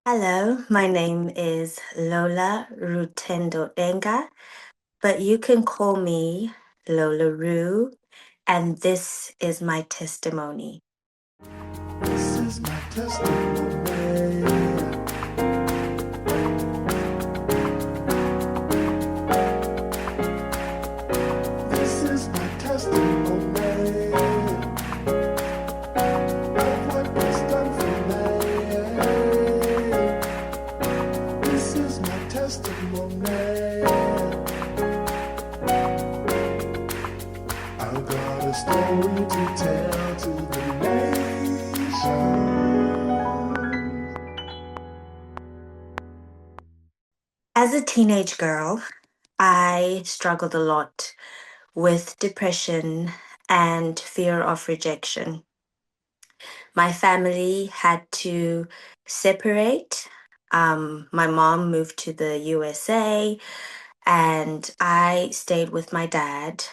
Hello, my name is Lola Ru, but you can call me Lola Ru, and this is my testimony. This is my testimony. This is my testimony of what He's done for me. This is my testimony. I've got a story to tell to the nation. As a teenage girl, I struggled a lot with depression and fear of rejection. My family had to separate. My mom moved to the USA, and I stayed with my dad.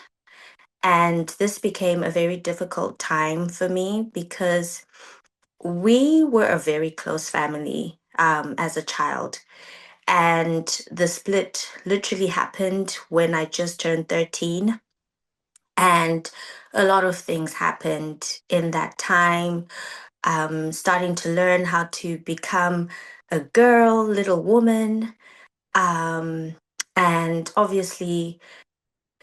And this became a very difficult time for me because we were a very close family as a child. And the split literally happened when I just turned 13. And a lot of things happened in that time. Starting to learn how to become a girl, little woman. Um, and obviously,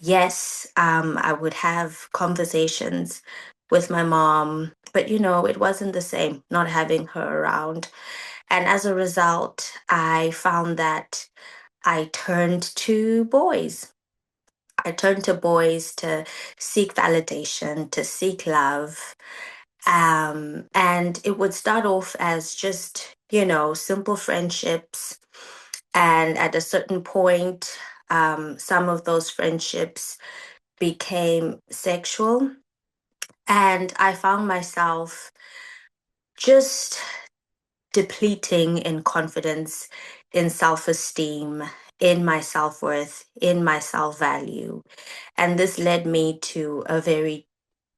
yes, I would have conversations with my mom, but it wasn't the same not having her around. And as a result, I found that I turned to boys. I turned to boys to seek validation, to seek love. And it would start off as just, simple friendships. And at a certain point, some of those friendships became sexual. And I found myself just depleting in confidence, in self esteem, in my self worth, in my self value. And this led me to a very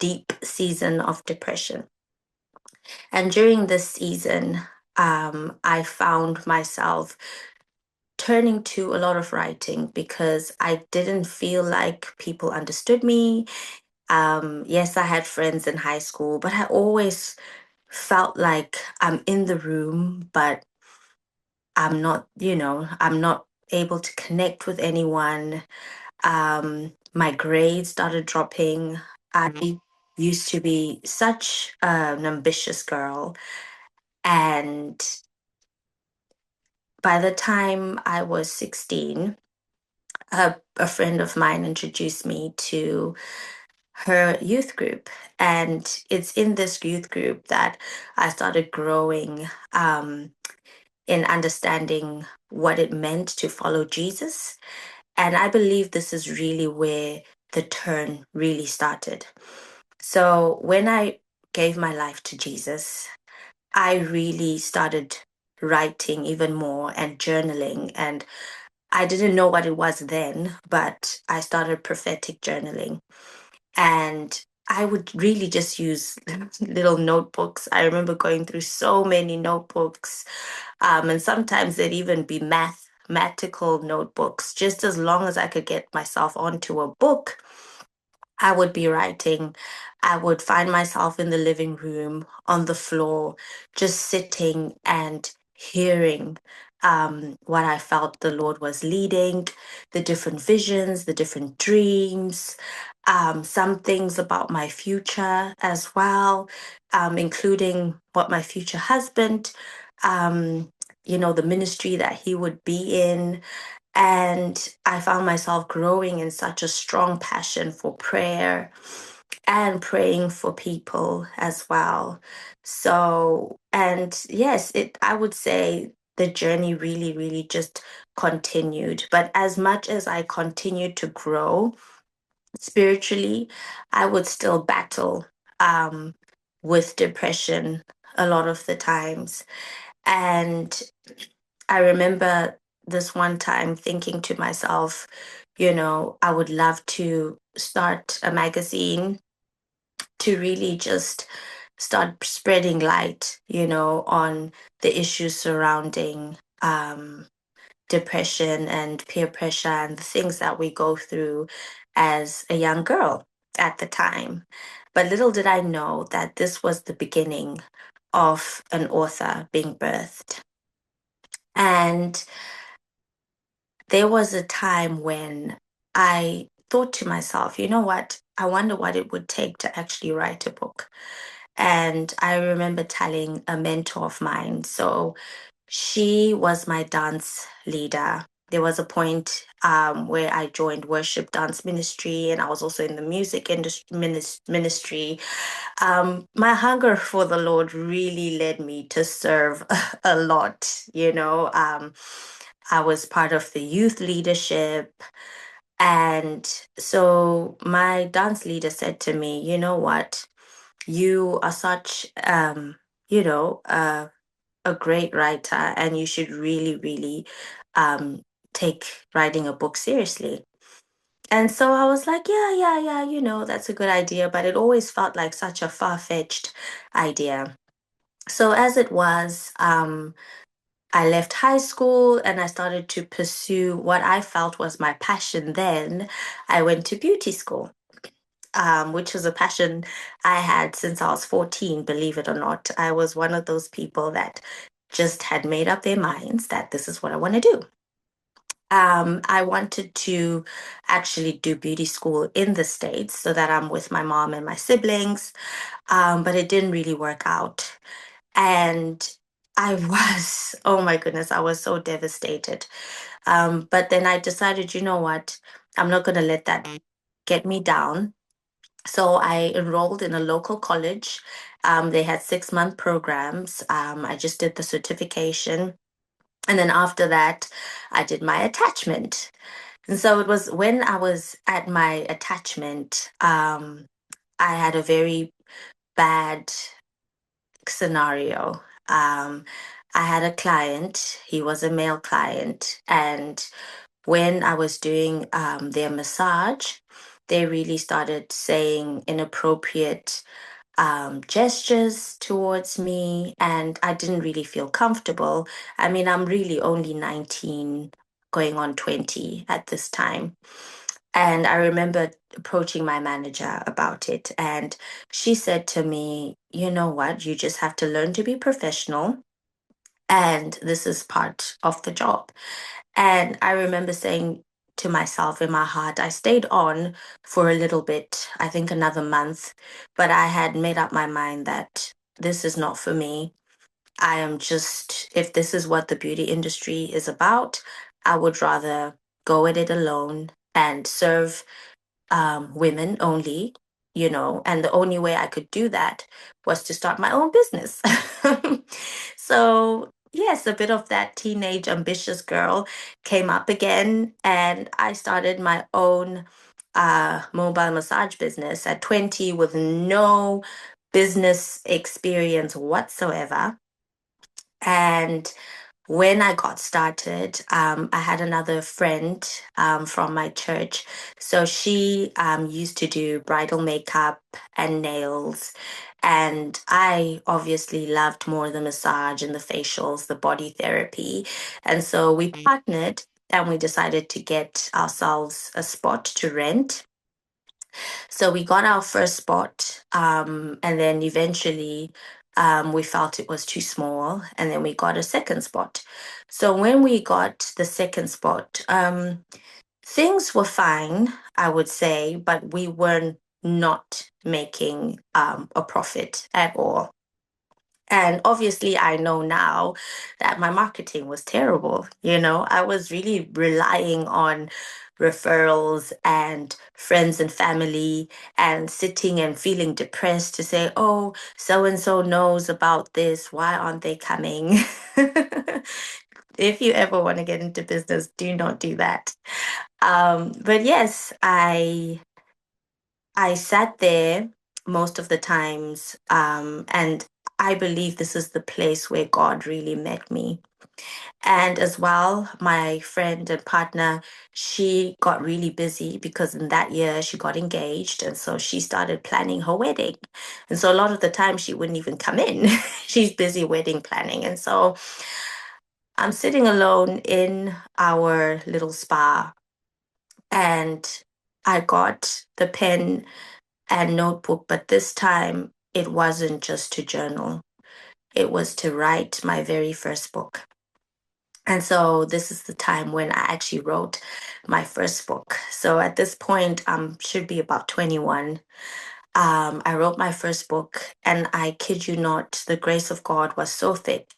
deep season of depression. And during this season, I found myself turning to a lot of writing because I didn't feel like people understood me. Yes, I had friends in high school, but I always felt like I'm in the room, but I'm not able to connect with anyone. My grades started dropping. I used to be such an ambitious girl. And by the time I was 16, a friend of mine introduced me to her youth group. And it's in this youth group that I started growing in understanding what it meant to follow Jesus. And I believe this is really where the turn really started. So when I gave my life to Jesus, I really started writing even more and journaling. And I didn't know what it was then, but I started prophetic journaling. And I would really just use little notebooks. I remember going through so many notebooks, and sometimes they'd even be mathematical notebooks. Just as long as I could get myself onto a book, I would be writing. I would find myself in the living room on the floor, just sitting and hearing what I felt the Lord was leading, the different visions, the different dreams, some things about my future as well, including what my future husband, um, the ministry that he would be in. And I found myself growing in such a strong passion for prayer and praying for people as well. So, and yes, I would say the journey really, really just continued. But as much as I continued to grow spiritually, I would still battle um, with depression a lot of the times. And I remember this one time thinking to myself, I would love to start a magazine to really just start spreading light, on the issues surrounding depression and peer pressure and the things that we go through as a young girl at the time. But little did I know that this was the beginning of an author being birthed. And there was a time when I thought to myself, you know what? I wonder what it would take to actually write a book. And I remember telling a mentor of mine, so she was my dance leader. There was a point where I joined worship dance ministry, and I was also in the music industry ministry. My hunger for the Lord really led me to serve a lot. I was part of the youth leadership, and so my dance leader said to me, "You know what? You are such, you know, uh, a great writer, and you should really, really um, take writing a book seriously." And so I was like, yeah, yeah, yeah, that's a good idea, but it always felt like such a far-fetched idea. So as it was, I left high school and I started to pursue what I felt was my passion then. I went to beauty school, which was a passion I had since I was 14, believe it or not. I was one of those people that just had made up their minds that this is what I want to do. I wanted to actually do beauty school in the States so that I'm with my mom and my siblings, but it didn't really work out. And I was, oh my goodness, I was so devastated. But then I decided, you know what? I'm not going to let that get me down. So I enrolled in a local college. They had 6-month programs. I just did the certification. And then after that, I did my attachment. And so it was when I was at my attachment, I had a very bad scenario. I had a client, he was a male client, and when I was doing their massage, they really started saying inappropriate gestures towards me, and I didn't really feel comfortable. I mean, I'm really only 19, going on 20 at this time. And I remember approaching my manager about it, and she said to me, you know what, you just have to learn to be professional, and this is part of the job. And I remember saying to myself in my heart, I stayed on for a little bit, I think another month, but I had made up my mind that this is not for me. I am just, if this is what the beauty industry is about, I would rather go at it alone and serve women only, and the only way I could do that was to start my own business. So, yes, a bit of that teenage ambitious girl came up again, and I started my own mobile massage business at 20 with no business experience whatsoever. And when I got started, I had another friend from my church. So she used to do bridal makeup and nails. And I obviously loved more the massage and the facials, the body therapy. And so we partnered and we decided to get ourselves a spot to rent. So we got our first spot, and then eventually we felt it was too small, and then we got a second spot. So when we got the second spot, things were fine, I would say, but we were not making a profit at all. And obviously, I know now that my marketing was terrible. I was really relying on referrals and friends and family and sitting and feeling depressed to say, oh, so and so knows about this. Why aren't they coming? If you ever want to get into business, do not do that. But yes, I sat there most of the times, and I believe this is the place where God really met me. And as well, my friend and partner, she got really busy because in that year she got engaged. And so she started planning her wedding. And so a lot of the time she wouldn't even come in. She's busy wedding planning. And so I'm sitting alone in our little spa and I got the pen and notebook, but this time it wasn't just to journal, it was to write my very first book. And so this is the time when I actually wrote my first book. So at this point, should be about 21. I wrote my first book, and I kid you not, the grace of God was so thick.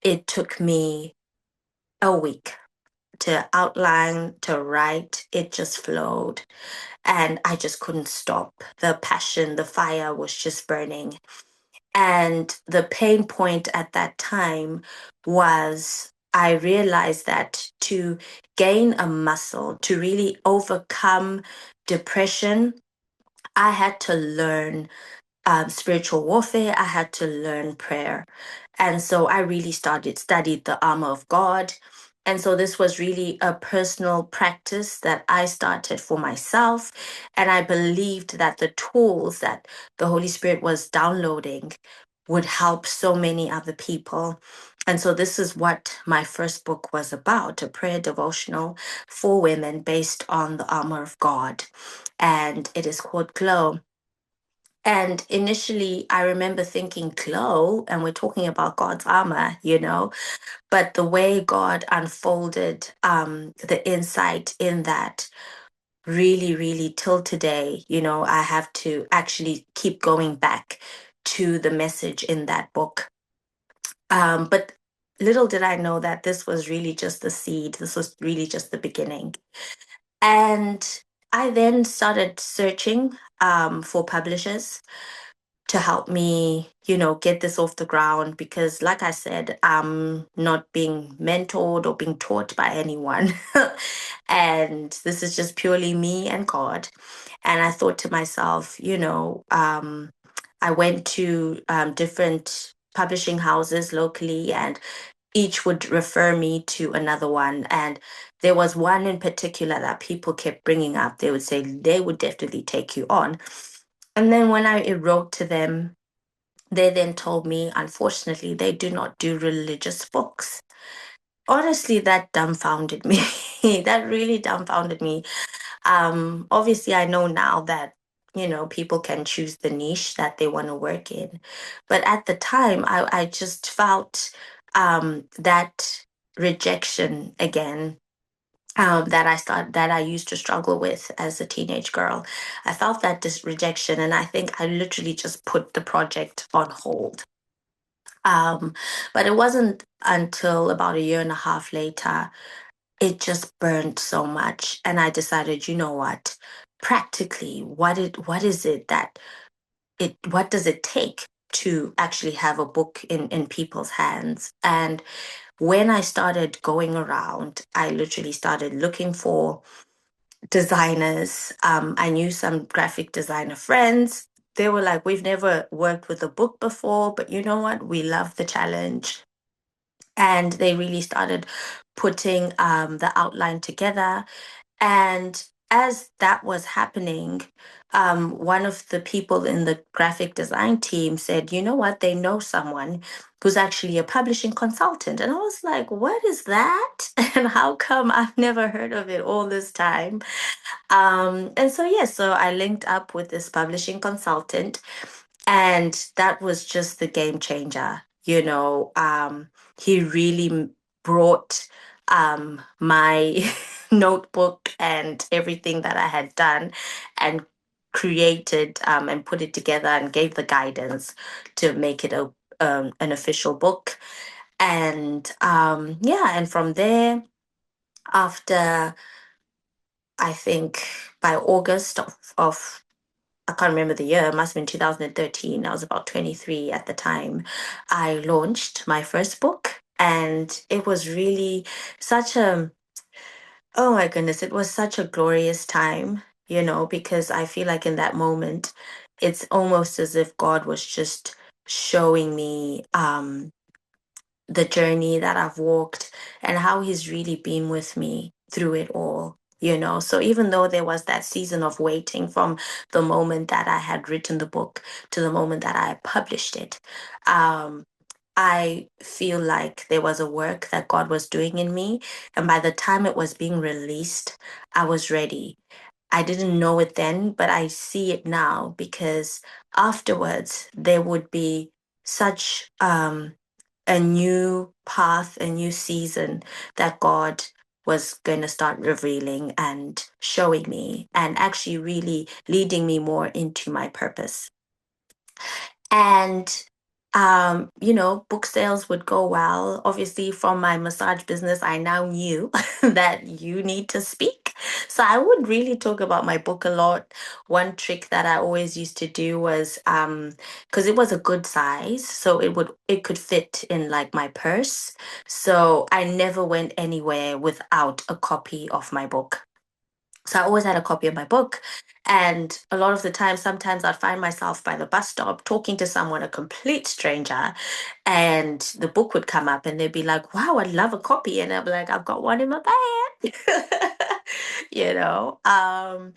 It took me a week to outline, to write. It just flowed, and I just couldn't stop. The passion, the fire was just burning. And the pain point at that time was I realized that to gain a muscle, to really overcome depression, I had to learn spiritual warfare. I had to learn prayer. And so I really studied the armor of God. And so this was really a personal practice that I started for myself. And I believed that the tools that the Holy Spirit was downloading would help so many other people. And so this is what my first book was about, a prayer devotional for women based on the armor of God. And it is called Glow. And initially, I remember thinking, glow, and we're talking about God's armor, but the way God unfolded the insight in that really, really till today, I have to actually keep going back to the message in that book. But little did I know that this was really just the seed, this was really just the beginning. And I then started searching for publishers to help me, get this off the ground because, like I said, I'm not being mentored or being taught by anyone. And this is just purely me and God. And I thought to myself, I went to different publishing houses locally, and each would refer me to another one. And there was one in particular that people kept bringing up. They would say they would definitely take you on. And then when I wrote to them, they then told me, unfortunately, they do not do religious books. Honestly, that dumbfounded me. That really dumbfounded me. Obviously, I know now that, people can choose the niche that they want to work in. But at the time, I just felt that rejection again that I used to struggle with as a teenage girl. I felt that this rejection, and I think I literally just put the project on hold. Um, but it wasn't until about a year and a half later, it just burned so much, and I decided, you know what? Practically, what is it that what does it take to actually have a book in people's hands? And when I started going around, I literally started looking for designers. I knew some graphic designer friends. They were like, we've never worked with a book before, but you know what? We love the challenge. And they really started putting the outline together. And as that was happening, one of the people in the graphic design team said, you know what, they know someone who's actually a publishing consultant. And I was like, what is that? And how come I've never heard of it all this time? And so, yeah, so I linked up with this publishing consultant, and that was just the game changer. He really brought my notebook and everything that I had done and created and put it together and gave the guidance to make it an official book. And yeah, and from there, after I think by August of I can't remember the year, it must have been 2013. I was about 23 at the time. I launched my first book, and it was really such a, oh my goodness, it was such a glorious time, because I feel like in that moment, it's almost as if God was just showing me the journey that I've walked and how he's really been with me through it all. So even though there was that season of waiting from the moment that I had written the book to the moment that I published it, um, I feel like there was a work that God was doing in me. And by the time it was being released, I was ready. I didn't know it then, but I see it now because afterwards there would be such a new path, a new season that God was going to start revealing and showing me and actually really leading me more into my purpose. And book sales would go well. Obviously, from my massage business, I now knew that you need to speak. So I would really talk about my book a lot. One trick that I always used to do was because it was a good size, so it could fit in like my purse. So I never went anywhere without a copy of my book. So I always had a copy of my book. And a lot of the time, sometimes I'd find myself by the bus stop talking to someone, a complete stranger, and the book would come up and they'd be like, wow, I'd love a copy. And I'd be like, I've got one in my bag. you know? Um,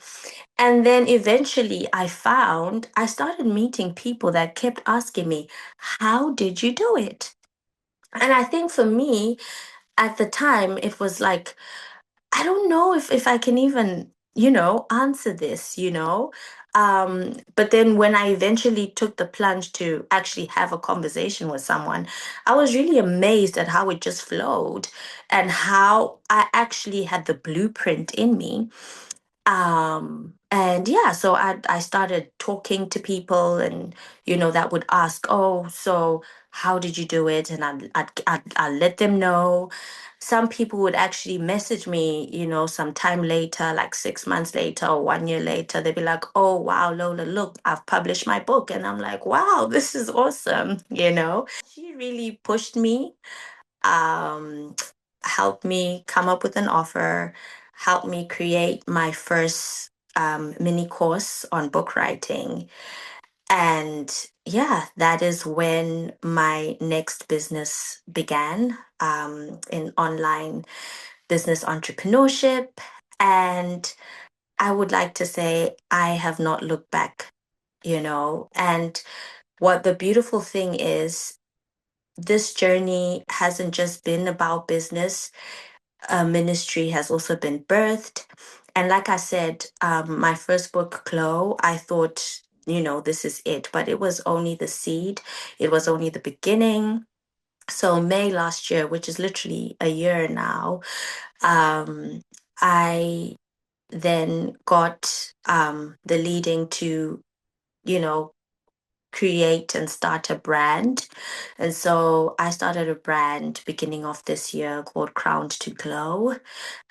and then eventually I started meeting people that kept asking me, how did you do it? And I think for me, at the time, it was like, I don't know if I can even, answer this. But then when I eventually took the plunge to actually have a conversation with someone, I was really amazed at how it just flowed and how I actually had the blueprint in me. And yeah, so I started talking to people and that would ask, oh, so how did you do it? And I'd let them know. Some people would actually message me, some time later, like 6 months later or 1 year later. They'd be like, oh wow, Lola, look, I've published my book. And I'm like, wow, this is awesome. She really pushed me, um, helped me come up with an offer, helped me create my first mini course on book writing. And yeah, that is when my next business began, in online business entrepreneurship. And I would like to say I have not looked back. And what the beautiful thing is, this journey hasn't just been about business. Ministry has also been birthed. And like I said, my first book, Glow, I thought, this is it, but it was only the seed, it was only the beginning. So, May last year, which is literally a year now, I then got the leading to, you know, create and start a brand. And so I started a brand beginning of this year called Crowned to Glow.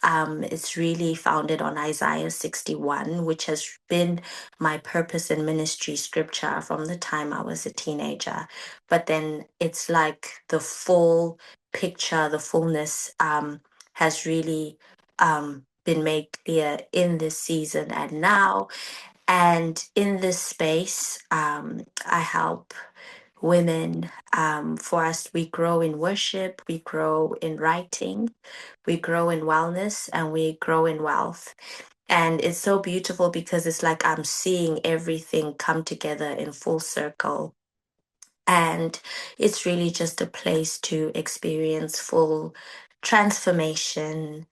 It's really founded on Isaiah 61, which has been my purpose and ministry scripture from the time I was a teenager. But then it's like the full picture, the fullness has really been made clear in this season and now. And in this space, I help women. For us, we grow in worship, we grow in writing, we grow in wellness, and we grow in wealth. And it's so beautiful because it's like I'm seeing everything come together in full circle. And it's really just a place to experience full transformation.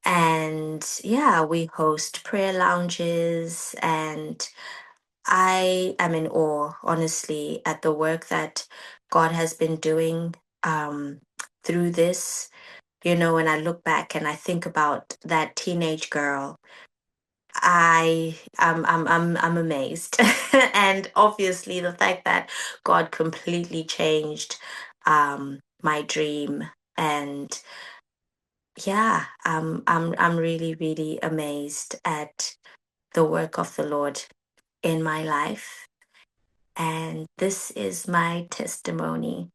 And yeah, we host prayer lounges, and I am in awe, honestly, at the work that God has been doing through this. When I look back and I think about that teenage girl, I'm amazed. And obviously the fact that God completely changed my dream. And yeah, I'm really, really amazed at the work of the Lord in my life. And this is my testimony.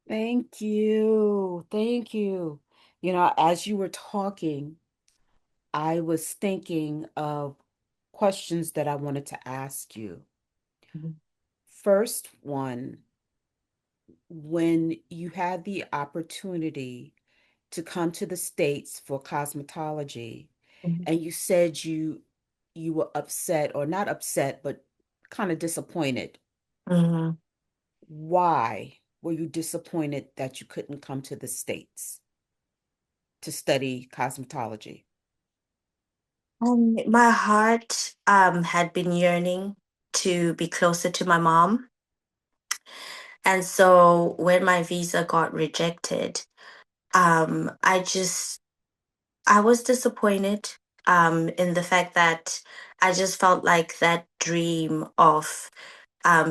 Thank you. Thank you. As you were talking, I was thinking of questions that I wanted to ask you. Mhm. First one, when you had the opportunity to come to the States for cosmetology, Mhm. and you said you were upset, or not upset, but kind of disappointed. Mhm. Why were you disappointed that you couldn't come to the States to study cosmetology? My heart had been yearning to be closer to my mom. And so when my visa got rejected, I just I was disappointed in the fact that I just felt like that dream of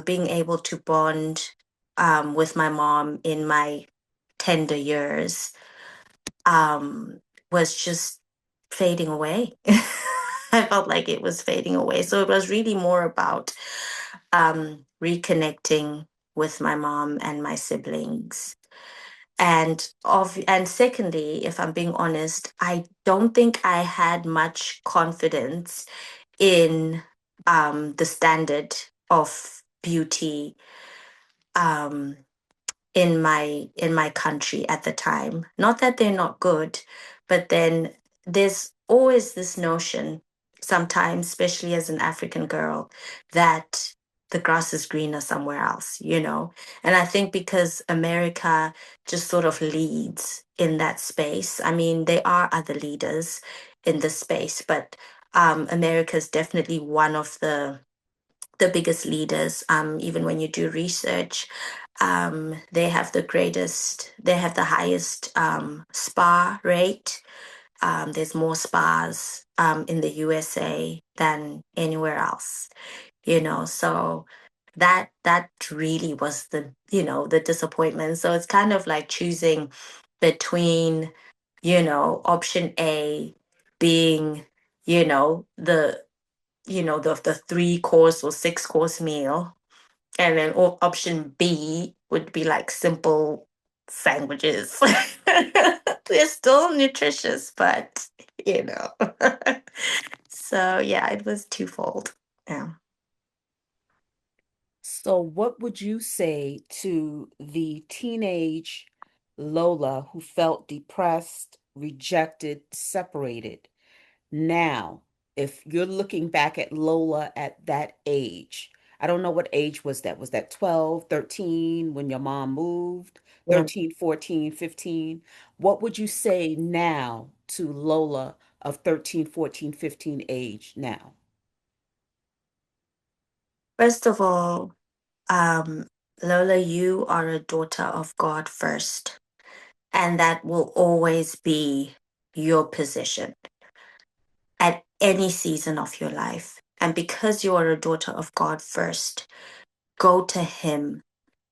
being able to bond with my mom in my tender years was just fading away. I felt like it was fading away. So it was really more about reconnecting with my mom and my siblings. And secondly, if I'm being honest, I don't think I had much confidence in the standard of beauty um, in my country at the time. Not that they're not good, but then there's always this notion, sometimes, especially as an African girl, that the grass is greener somewhere else, you know? And I think because America just sort of leads in that space. I mean, there are other leaders in the space, but America is definitely one of the biggest leaders. Even when you do research, they have they have the highest spa rate. There's more spas in the USA than anywhere else, you know. So that really was the disappointment. So it's kind of like choosing between, option A being, you know, the the 3 course or 6 course meal, and then option B would be like simple sandwiches. They're still nutritious, but you know. So yeah, it was twofold. Yeah. So, what would you say to the teenage Lola who felt depressed, rejected, separated? Now, if you're looking back at Lola at that age, I don't know what age was that. Was that 12, 13 when your mom moved? Mm. 13, 14, 15? What would you say now to Lola of 13, 14, 15 age now? First of all, um, Lola, you are a daughter of God first, and that will always be your position at any season of your life. And because you are a daughter of God first, go to Him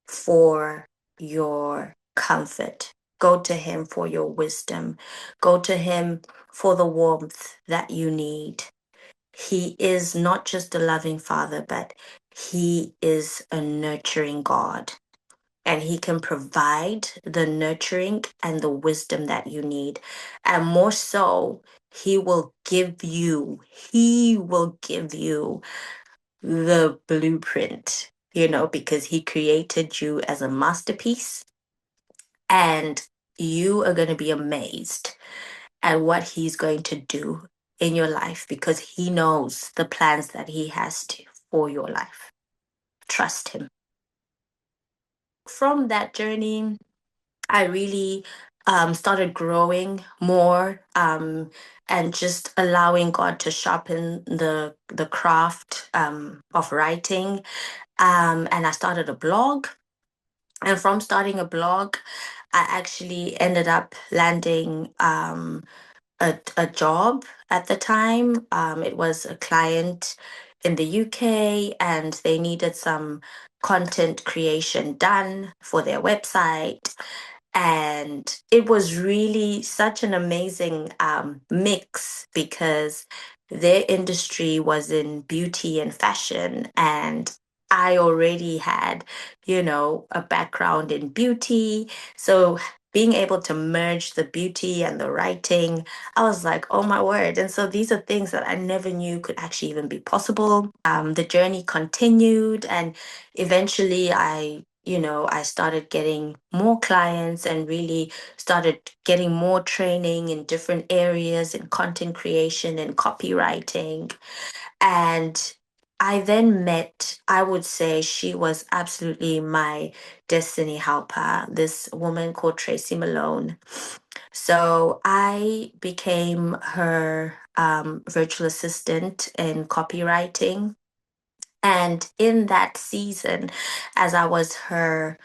for your comfort. Go to Him for your wisdom. Go to Him for the warmth that you need. He is not just a loving Father, but He is a nurturing God. And He can provide the nurturing and the wisdom that you need. And more so, He will give you the blueprint, because He created you as a masterpiece, and you are going to be amazed at what He's going to do in your life because He knows the plans that He has for your life. Trust Him. From that journey, I really started growing more, and just allowing God to sharpen the craft of writing. And I started a blog. And from starting a blog, I actually ended up landing a job at the time. It was a client in the UK, and they needed some content creation done for their website. And it was really such an amazing mix because their industry was in beauty and fashion. And I already had, a background in beauty. So being able to merge the beauty and the writing, I was like, oh my word. And so these are things that I never knew could actually even be possible. The journey continued, and eventually I I started getting more clients and really started getting more training in different areas in content creation and copywriting. And I then met, I would say she was absolutely my destiny helper, this woman called Tracy Malone. So I became her virtual assistant in copywriting. And in that season, as I was her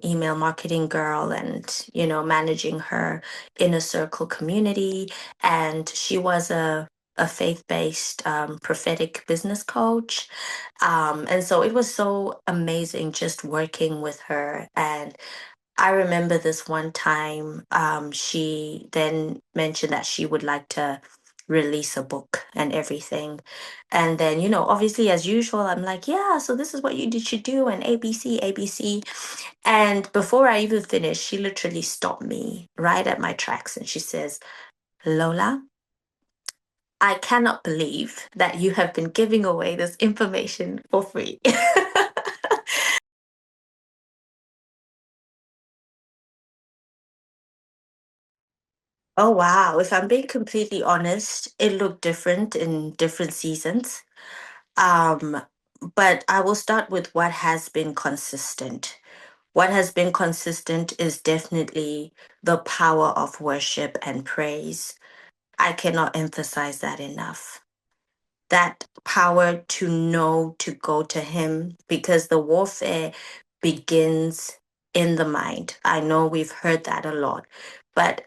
email marketing girl and, managing her inner circle community, and she was a faith based prophetic business coach. And so it was so amazing just working with her. And I remember this one time, she then mentioned that she would like to release a book and everything. And then, obviously, as usual, I'm like, yeah, so this is what should do, and ABC, ABC. And before I even finished, she literally stopped me right at my tracks and she says, Lola, I cannot believe that you have been giving away this information for free. Oh, wow. If I'm being completely honest, it looked different in different seasons. Um, but I will start with what has been consistent. What has been consistent is definitely the power of worship and praise. I cannot emphasize that enough. That power to know to go to Him because the warfare begins in the mind. I know we've heard that a lot, but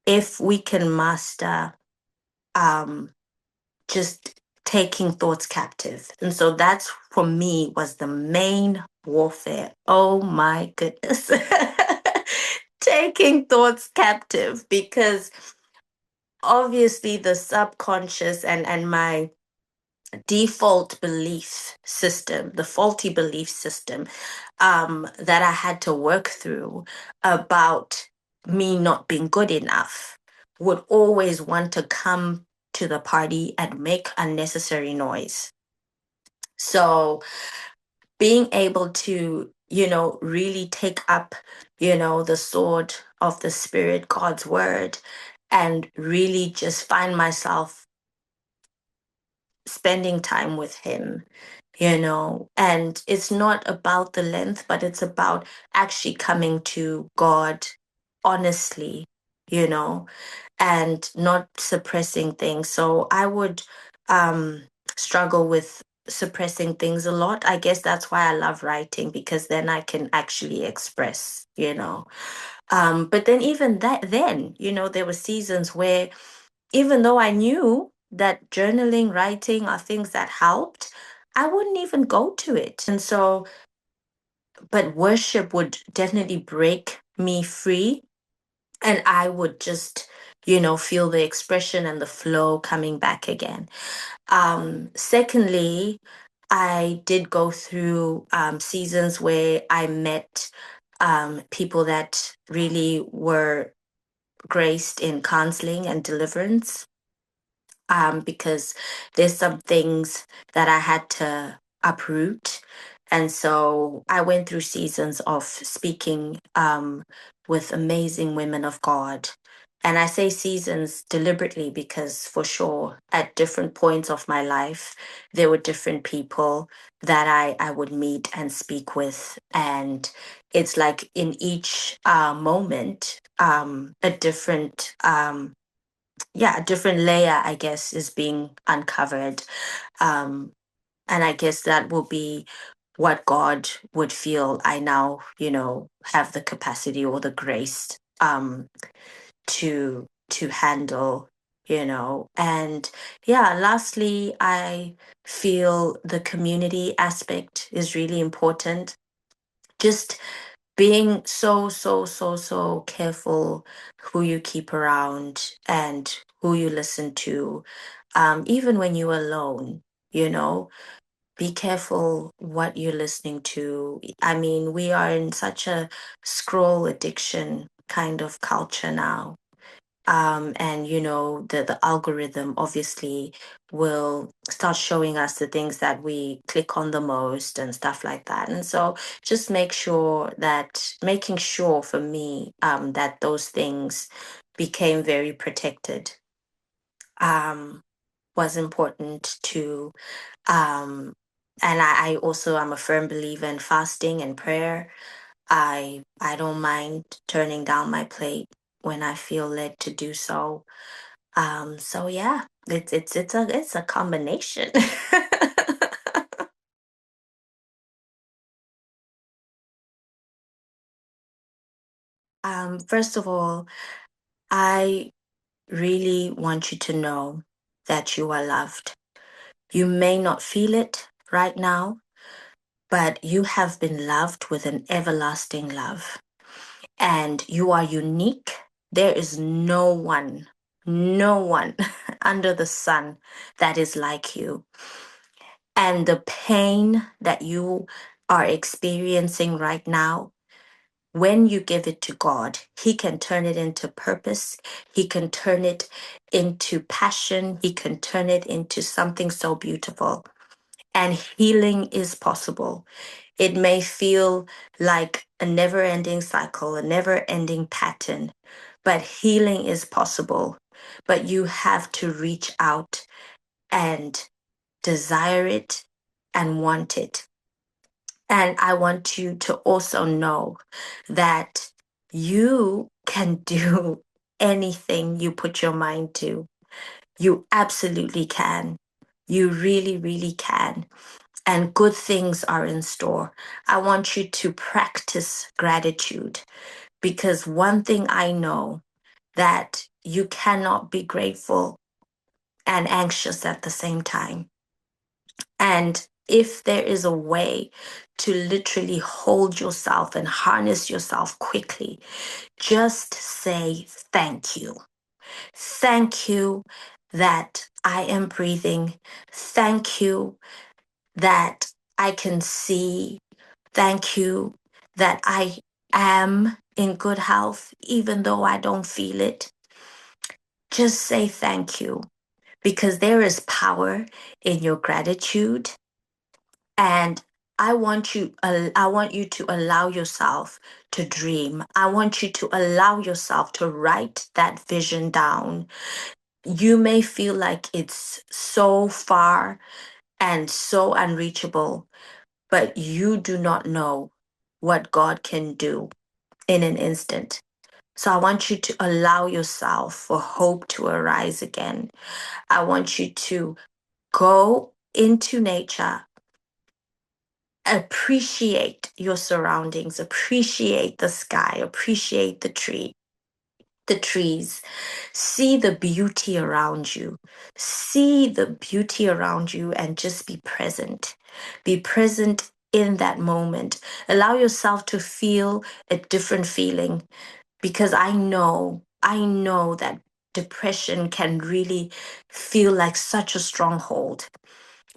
if we can master um, just taking thoughts captive. And so that's for me was the main warfare. Oh my goodness. Taking thoughts captive because obviously the subconscious and my default belief system, the faulty belief system that I had to work through about me not being good enough would always want to come to the party and make unnecessary noise. So being able to, really take up, the sword of the Spirit, God's word, and really just find myself spending time with him, and it's not about the length, but it's about actually coming to God honestly, you know, and not suppressing things. So I would um, struggle with suppressing things a lot. I guess that's why I love writing because then I can actually express. But then even then, there were seasons where even though I knew that journaling, writing are things that helped, I wouldn't even go to it. And so, but worship would definitely break me free. And I would just, feel the expression and the flow coming back again. Secondly, I did go through seasons where I met people that really were graced in counseling and deliverance because there's some things that I had to uproot. And so I went through seasons of speaking with amazing women of God. And I say seasons deliberately because, for sure, at different points of my life, there were different people that I would meet and speak with. And it's like in each moment, a different yeah, a different layer, I guess, is being uncovered. Um, and I guess that will be what God would feel I now, have the capacity or the grace to handle, And yeah, lastly, I feel the community aspect is really important. Just being so, so, so, so careful who you keep around and who you listen to, even when you're alone, you know, be careful what you're listening to. I mean, we are in such a scroll addiction kind of culture now. And the algorithm obviously will start showing us the things that we click on the most and stuff like that. And so just making sure for me that those things became very protected um, was important to and I also am a firm believer in fasting and prayer. I don't mind turning down my plate when I feel led to do so. So yeah, it's a combination. First of all, I really want you to know that you are loved. You may not feel it right now, but you have been loved with an everlasting love. And you are unique. There is no one under the sun that is like you. And the pain that you are experiencing right now, when you give it to God, He can turn it into purpose. He can turn it into passion. He can turn it into something so beautiful. And healing is possible. It may feel like a never ending cycle, a never ending pattern, but healing is possible. But you have to reach out and desire it and want it. And I want you to also know that you can do anything you put your mind to. You absolutely can. You really, really can. And good things are in store. I want you to practice gratitude because one thing I know that you cannot be grateful and anxious at the same time. And if there is a way to literally hold yourself and harness yourself quickly, just say thank you. Thank you that I am breathing. Thank you that I can see. Thank you that I am in good health, even though I don't feel it. Just say thank you because there is power in your gratitude. And I want you to allow yourself to dream. I want you to allow yourself to write that vision down. You may feel like it's so far and so unreachable, but you do not know what God can do in an instant. So I want you to allow yourself for hope to arise again. I want you to go into nature, appreciate your surroundings, appreciate the sky, appreciate the trees, see the beauty around you, see the beauty around you and just be present. Be present in that moment. Allow yourself to feel a different feeling because I know that depression can really feel like such a stronghold.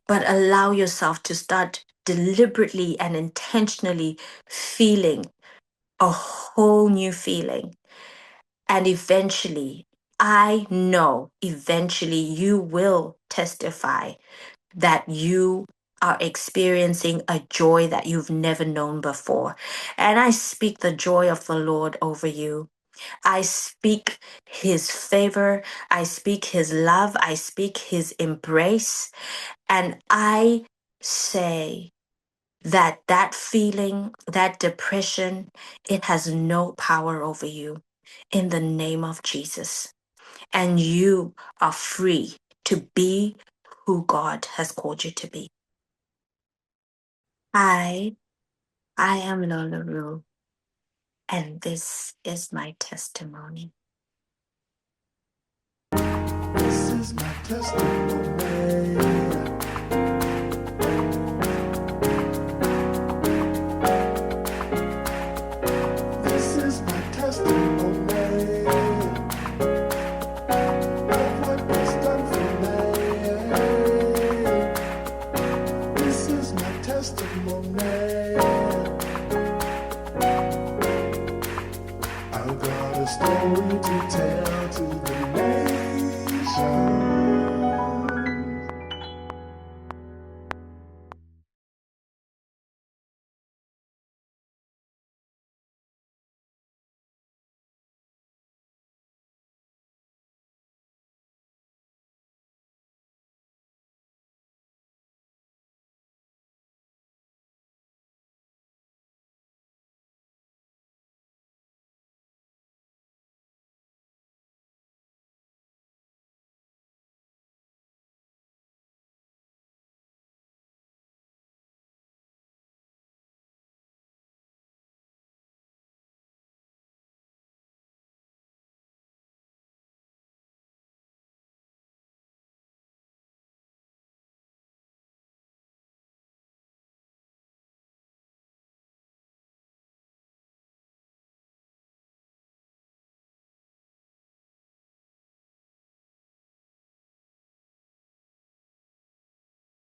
But allow yourself to start deliberately and intentionally feeling a whole new feeling. And eventually, I know eventually you will testify that you are experiencing a joy that you've never known before. And I speak the joy of the Lord over you. I speak his favor. I speak his love. I speak his embrace. And I say that feeling, that depression, it has no power over you in the name of Jesus. And you are free to be who God has called you to be. I am Lola Ru, and this is my testimony. This is my testimony. This is my testimony of what was done for me. This is my testimony. I've got a story to tell to